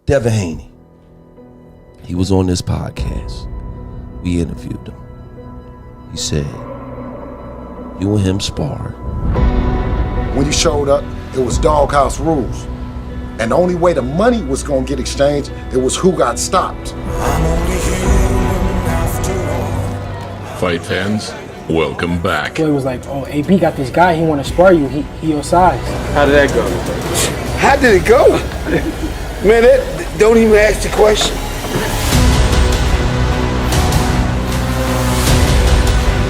Devin Haney. He was on this podcast. We interviewed him. He said, you and him sparred. When you showed up, it was doghouse rules. And the only way the money was gonna get exchanged, it was who got stopped. Fight fans, welcome back. It was like, oh, AP got this guy, he wanna spar you, he your size. How did that go? How did it go? Man, that, don't even ask the question.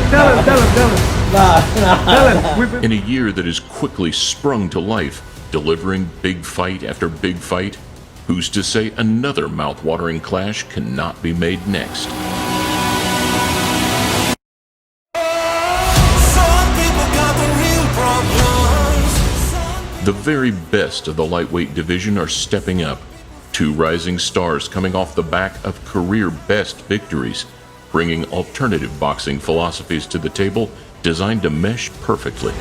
Tell him. Nah. In a year that has quickly sprung to life, delivering big fight after big fight, who's to say another mouth-watering clash cannot be made next? The very best of the lightweight division are stepping up. Two rising stars coming off the back of career best victories, bringing alternative boxing philosophies to the table designed to mesh perfectly.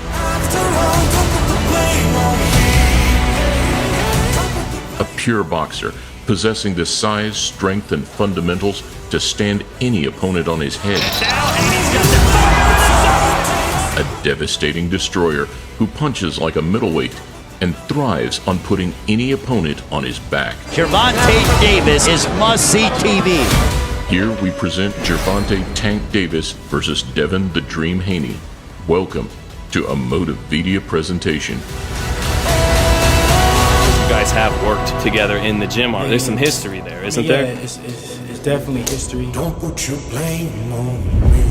A pure boxer, possessing the size, strength, and fundamentals to stand any opponent on his head. A devastating destroyer who punches like a middleweight and thrives on putting any opponent on his back. Gervonta Davis is must-see TV. Here we present Gervonta Tank Davis versus Devin the Dream Haney. Welcome to a Motivedia presentation. You guys have worked together in the gym. There's some history there, isn't there? Yeah, it's definitely history. Don't put your blame on me.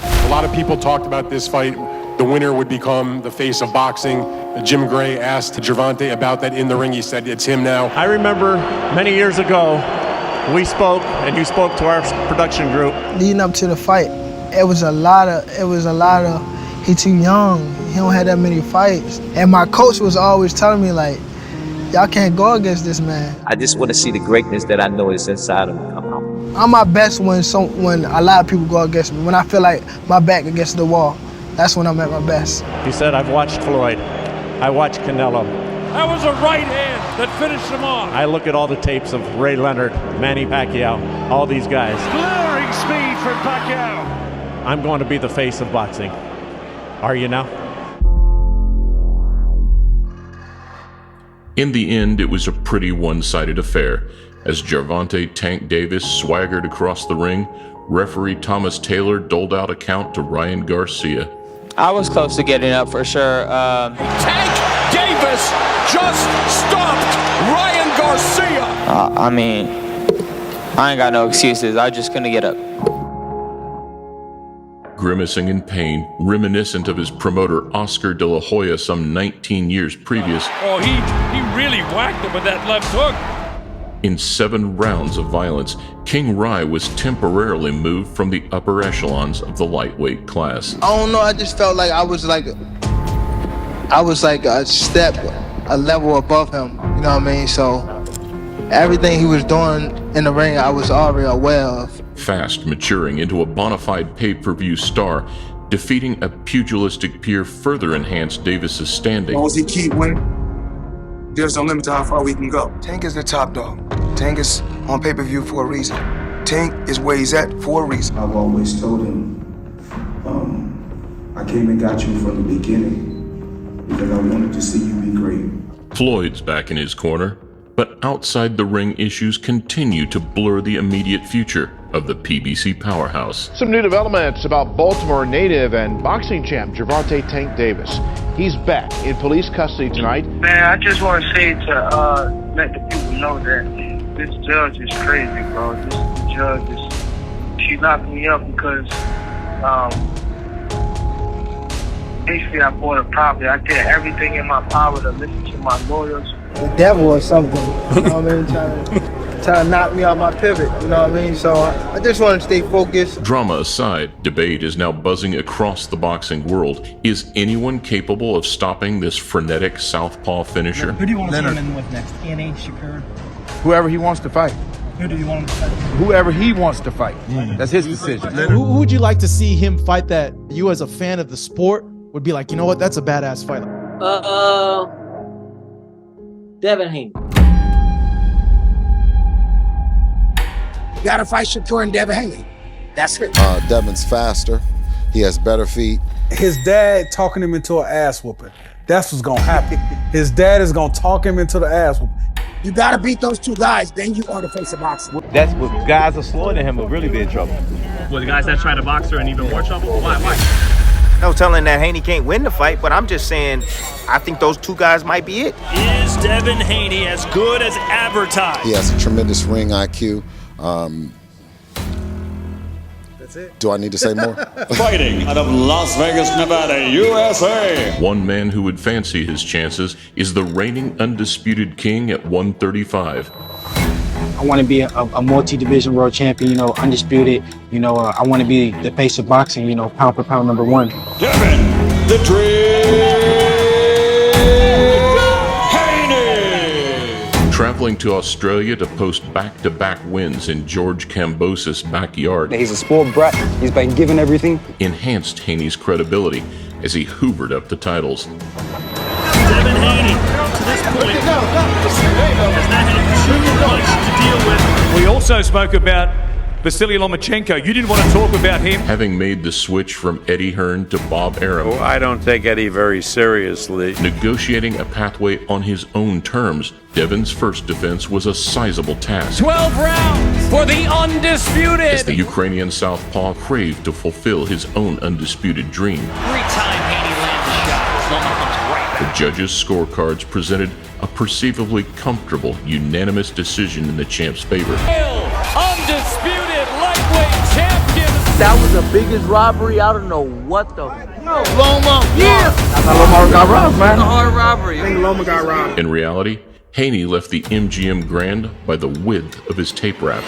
A lot of people talked about this fight. The winner would become the face of boxing. Jim Gray asked Gervonta about that in the ring. He said, it's him now. I remember many years ago, we spoke, and you spoke to our production group. Leading up to the fight, it was a lot of, he too young, he don't have that many fights. And my coach was always telling me, like, y'all can't go against this man. I just want to see the greatness that I know is inside of me come out. I'm my best when a lot of people go against me. When I feel like my back against the wall, that's when I'm at my best. He said, I've watched Floyd. I watched Canelo. That was a right hand that finished him off. I look at all the tapes of Ray Leonard, Manny Pacquiao, all these guys. Glaring speed from Pacquiao. I'm going to be the face of boxing. Are you now? In the end, it was a pretty one-sided affair. As Gervonta Tank Davis swaggered across the ring, referee Thomas Taylor doled out a count to Ryan Garcia. I was close to getting up for sure. Tank Davis just stopped Ryan Garcia. I mean, I ain't got no excuses. I just couldn't get up. Grimacing in pain, reminiscent of his promoter Oscar De La Hoya some 19 years previous. Oh, he really whacked him with that left hook. In 7 rounds of violence, King Rai was temporarily moved from the upper echelons of the lightweight class. I don't know, I just felt like I was like a level above him, you know what I mean? So everything he was doing in the ring, I was already aware of. Fast maturing into a bona fide pay-per-view star, defeating a pugilistic peer further enhanced Davis's standing. As long as he keep winning, there's no limit to how far we can go. Tank is the top dog. Tank is on pay-per-view for a reason. Tank is where he's at for a reason. I've always told him, I came and got you from the beginning because I wanted to see you be great. Floyd's back in his corner, but outside the ring issues continue to blur the immediate future of the PBC powerhouse. Some new developments about Baltimore native and boxing champ Gervonta Tank Davis. He's back in police custody tonight. Man, I just want to say to let the people know that this judge is crazy, bro. This judge she locked me up because basically I bought a property. I did everything in my power to listen to my lawyers. The devil or something, you know what I mean? Trying to knock me off my pivot, you know what I mean? So I just want to stay focused. Drama aside, debate is now buzzing across the boxing world. Is anyone capable of stopping this frenetic southpaw finisher? Who do you want to see him in with next? Haney, Shakur? Whoever he wants to fight. Who do you want him to fight? Whoever he wants to fight. That's his decision. Who would you like to see him fight that you as a fan of the sport would be like, you know what, that's a badass fight? Devin Haney. You gotta fight Shakur and Devin Haney. That's it. Devin's faster. He has better feet. His dad talking him into an ass whooping. That's what's gonna happen. His dad is gonna talk him into the ass whooping. You gotta beat those two guys, then you are the face of boxing. That's what guys are slower than him will really be in trouble. Well, the guys that try to box are in even more trouble? Why? No telling that Haney can't win the fight, but I'm just saying I think those two guys might be it. Is Devin Haney as good as advertised? He has a tremendous ring IQ. That's it. Do I need to say more? Fighting out of Las Vegas, Nevada, USA. One man who would fancy his chances is the reigning undisputed king at 135. I want to be a multi-division world champion, you know, undisputed. You know, I want to be the face of boxing, you know, pound for pound #1. Devin, the Haney. Traveling to Australia to post back-to-back wins in George Kambosos' backyard. He's a spoiled brat. He's been given everything. Enhanced Haney's credibility as he hoovered up the titles. Devin Haney, to this point, has not had too much to deal with. We also spoke about Vasily Lomachenko. You didn't want to talk about him. Having made the switch from Eddie Hearn to Bob Arum. Oh, I don't take Eddie very seriously. Negotiating a pathway on his own terms, Devin's first defense was a sizable task. 12 rounds for the undisputed. As the Ukrainian southpaw craved to fulfill his own undisputed dream. Every time Haney lands a shot, Loma comes right back. The judges' scorecards presented a perceivably comfortable, unanimous decision in the champ's favor. Undisputed lightweight champion. That was the biggest robbery. I don't know what the. Loma. Yeah. That's how Loma got robbed, man. It's a hard robbery. I think Loma got robbed. In reality, Haney left the MGM Grand by the width of his tape wrap.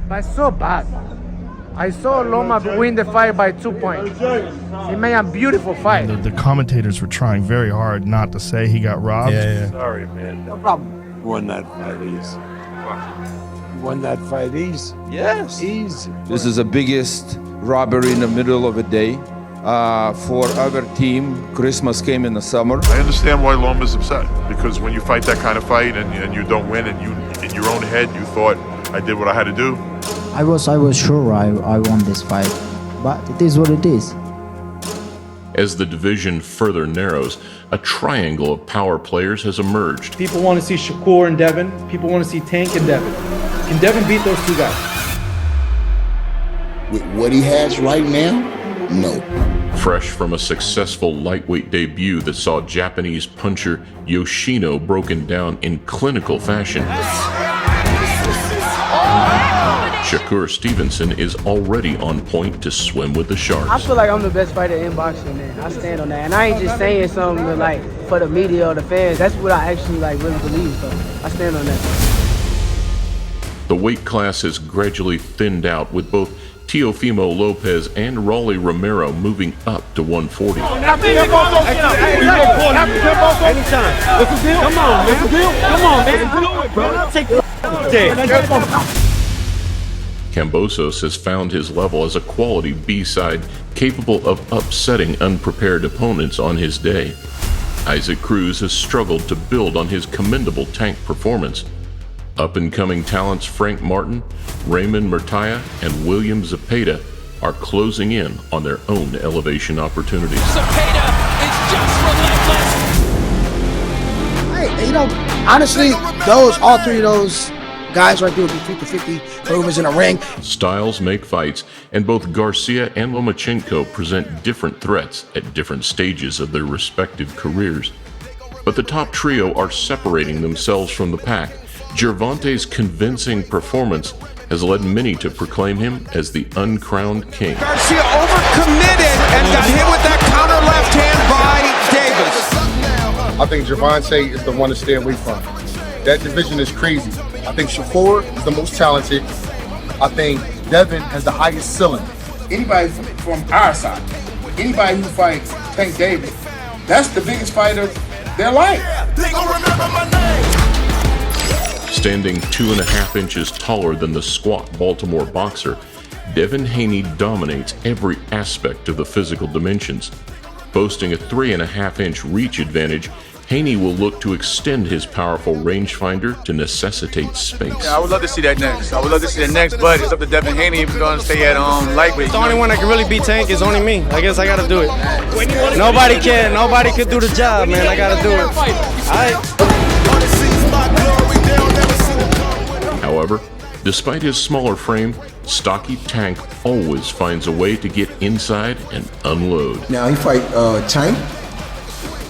That's so bad. I saw Loma win the fight by 2 points. He made a beautiful fight. The commentators were trying very hard not to say he got robbed. Yeah. Sorry, man. No problem. Won that fight easy. Won that fight easy. Yes. Easy. This is the biggest robbery in the middle of a day. For our team, Christmas came in the summer. I understand why Loma's upset, because when you fight that kind of fight and you don't win, and you in your own head you thought, I did what I had to do. I was sure I won this fight, but it is what it is. As the division further narrows, a triangle of power players has emerged. People want to see Shakur and Devin. People want to see Tank and Devin. Can Devin beat those two guys? With what he has right now, no. Fresh from a successful lightweight debut that saw Japanese puncher Yoshino broken down in clinical fashion, Shakur Stevenson is already on point to swim with the Sharks. I feel like I'm the best fighter in boxing, man. I stand on that. And I ain't just saying something to, like, for the media or the fans. That's what I actually like really believe, so I stand on that. The weight class has gradually thinned out, with both Teofimo Lopez and Rolly Romero moving up to 140. Anytime. What's the deal? Come on, what's the deal? Come on, man. Do it, bro. Take the Kambosos has found his level as a quality B-side capable of upsetting unprepared opponents on his day. Isaac Cruz has struggled to build on his commendable Tank performance. Up-and-coming talents Frank Martin, Raymond Murtaya, and William Zepeda are closing in on their own elevation opportunities. Zepeda is just relentless. Hey, you know, honestly, all three of those guys right there would be 50-50 for whoever's in a ring. Styles make fights, and both Garcia and Lomachenko present different threats at different stages of their respective careers. But the top trio are separating themselves from the pack. Gervonta's convincing performance has led many to proclaim him as the uncrowned king. Garcia overcommitted and got hit with that counter left hand by Davis. I think Gervonta is the one to stay away from. That division is crazy. I think Shakur is the most talented. I think Devin has the highest ceiling. Anybody from our side, anybody who fights Tank Davis, that's the biggest fight of their life. They gon' remember my name. Standing 2.5 inches taller than the squat Baltimore boxer, Devin Haney dominates every aspect of the physical dimensions. Boasting a 3.5-inch reach advantage, Haney will look to extend his powerful rangefinder to necessitate space. Yeah, I would love to see that next. I would love to see that next, but it's up to Devin Haney if he's going to stay at lightweight. The only one that can really beat Tank is only me. I guess I got to do it. Nobody can do the job, man. I got to do it. However, despite his smaller frame, stocky Tank always finds a way to get inside and unload. Now he fight Tank.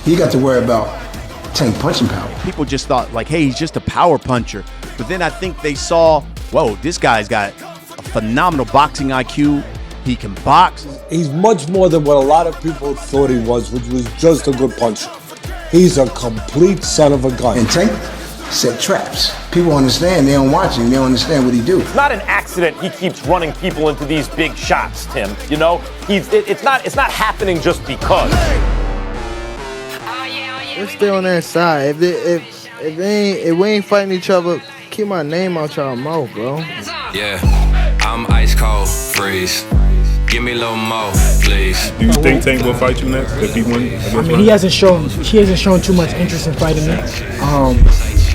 He got to worry about Tank punching power. People just thought like, hey, he's just a power puncher. But then I think they saw, whoa, this guy's got a phenomenal boxing IQ. He can box. He's much more than what a lot of people thought he was, which was just a good puncher. He's a complete son of a gun. And Tank set traps. People understand. They don't watch him. They don't understand what he do. It's not an accident he keeps running people into these big shots, Tim. You know, it's not happening just because. Let's stay on that side. If we ain't fighting each other, keep my name out y'all mouth, bro. Yeah, I'm ice cold, freeze. Give me a little more, please. Do you think Tank will fight you next if he wins? I mean, he hasn't shown too much interest in fighting me.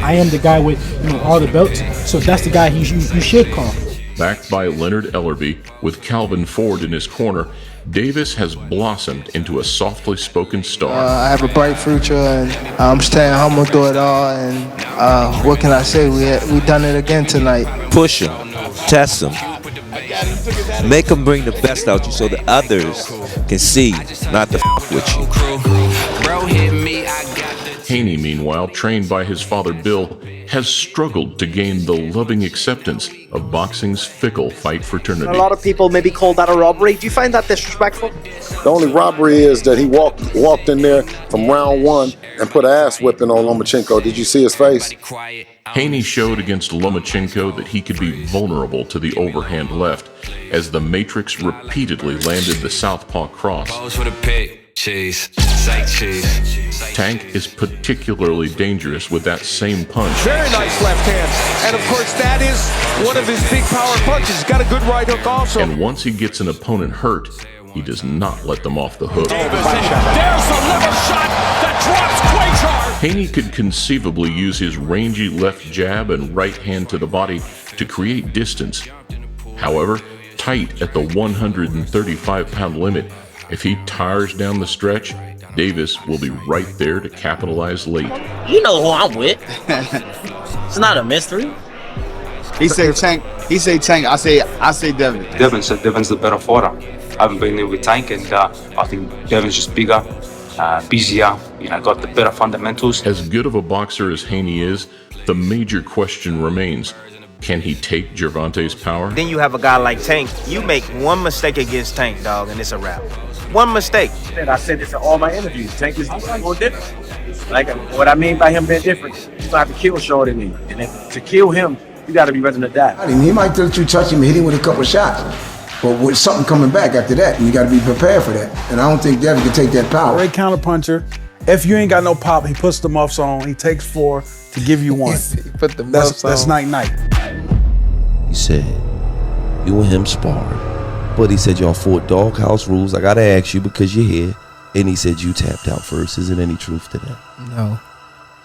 I am the guy with all the belts, so if that's the guy you should call. Backed by Leonard Ellerby, with Calvin Ford in his corner, Davis has blossomed into a softly spoken star. I have a bright future, and I'm staying humble through it all. And what can I say? We done it again tonight. Push him, test him, make him bring the best out you, so the others can see, not to with you. Haney, meanwhile, trained by his father Bill, has struggled to gain the loving acceptance of boxing's fickle fight fraternity. A lot of people maybe call that a robbery. Do you find that disrespectful? The only robbery is that he walked in there from round one and put an ass whipping on Lomachenko. Did you see his face? Haney showed against Lomachenko that he could be vulnerable to the overhand left, as the Matrix repeatedly landed the southpaw cross. Cheese, say cheese. Tank is particularly dangerous with that same punch. Very nice left hand. And of course, that is one of his big power punches. He's got a good right hook also. And once he gets an opponent hurt, he does not let them off the hook. There's a liver shot that drops Quachar. Haney could conceivably use his rangy left jab and right hand to the body to create distance. However, tight at the 135-pound limit, if he tires down the stretch, Davis will be right there to capitalize late. You know who I'm with. It's not a mystery. He say Tank. I say Devin. Devin said Devin's the better fighter. I haven't been there with Tank, and I think Devin's just bigger, busier. Got the better fundamentals. As good of a boxer as Haney is, the major question remains: can he take Gervonta's power? Then you have a guy like Tank. You make one mistake against Tank, dog, and it's a wrap. One mistake. And I said this in all my interviews. Tank is more different. Like what I mean by him being different, you have to kill Shorty me. And to kill him, you got to be ready to die. He might let you touch him and hit him with a couple shots. But with something coming back after that, and you got to be prepared for that. And I don't think Devin can take that power. Great counterpuncher. If you ain't got no pop, he puts the muffs on. He takes 4 to give you 1. Put the muffs on. That's night. He said, you and him sparred. But he said, y'all fought doghouse rules. I gotta ask you because you're here. And he said you tapped out first. Isn't any truth to that? No.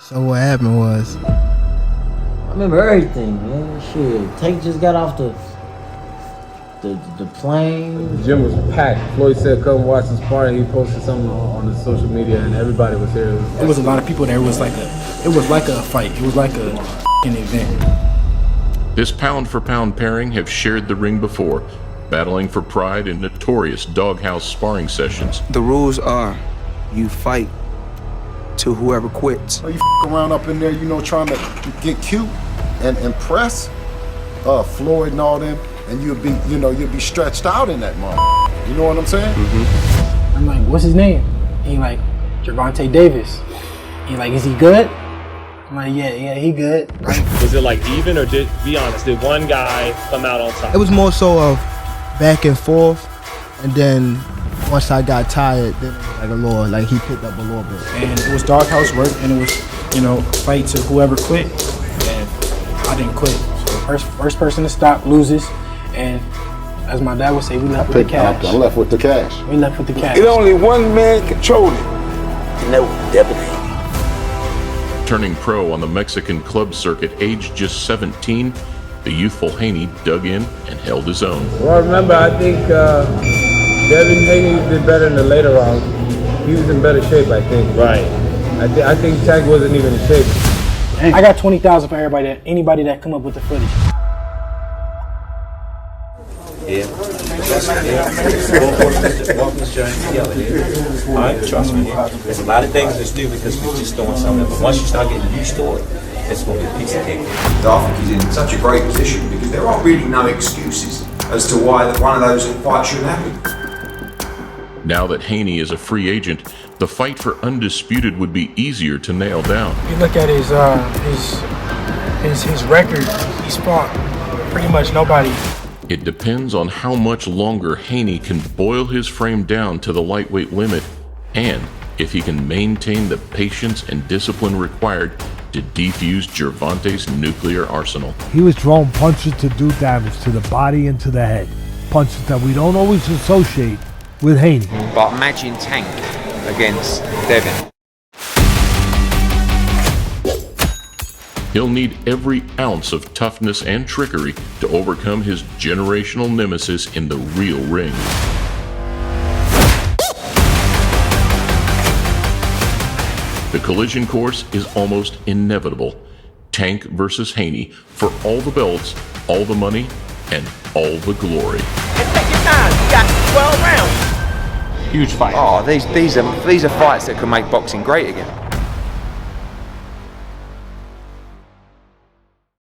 So what happened was, I remember everything, man. Shit, Tank just got off the plane. The gym was packed. Floyd said, come watch this party. He posted something on his social media, and everybody was there. It was a lot of people there. It was like a fight. It was like a event. This pound-for-pound pairing have shared the ring before, battling for pride in notorious doghouse sparring sessions. The rules are, you fight to whoever quits. You around up in there, trying to get cute and impress Floyd and all them, and you'll be stretched out in that moment. You know what I'm saying? Mm-hmm. I'm like, what's his name? And he like, Gervonta Davis. He like, is he good? I'm like, yeah, he good. Was it like even, or be honest, did one guy come out on top? it was more so of back and forth, and then once I got tired, then it was like a little, like he picked up a little bit. And it was doghouse work, and it was, fight to whoever quit, and I didn't quit. So first person to stop loses, and as my dad would say, we left with the cash. I left with the cash. We left with the cash. Only one man controlled it. And that was Devin Haney. Turning pro on the Mexican club circuit aged just 17, the youthful Haney dug in and held his own. Well, remember, I think Devin Haney did better in the later rounds. He was in better shape, I think. Right. I think Tank wasn't even in shape. I got 20,000 for anybody that come up with the footage. Yeah. Walking this journey together here. All right, trust me. There's a lot of things that's new because we're just doing something. But once you start getting used to it, it's going to be a piece of cake. I think he's in such a great position because there are really no excuses as to why one of those fights shouldn't happen. Now that Haney is a free agent, the fight for undisputed would be easier to nail down. You look at his record. He's fought pretty much nobody. It depends on how much longer Haney can boil his frame down to the lightweight limit and if he can maintain the patience and discipline required to defuse Gervonta's nuclear arsenal. He was throwing punches to do damage to the body and to the head. Punches that we don't always associate with Haney. But imagine Tank against Devin. He'll need every ounce of toughness and trickery to overcome his generational nemesis in the real ring. The collision course is almost inevitable. Tank versus Haney for all the belts, all the money, and all the glory. And take your time. You got 12 rounds. Huge fight. Oh, these are fights that can make boxing great again.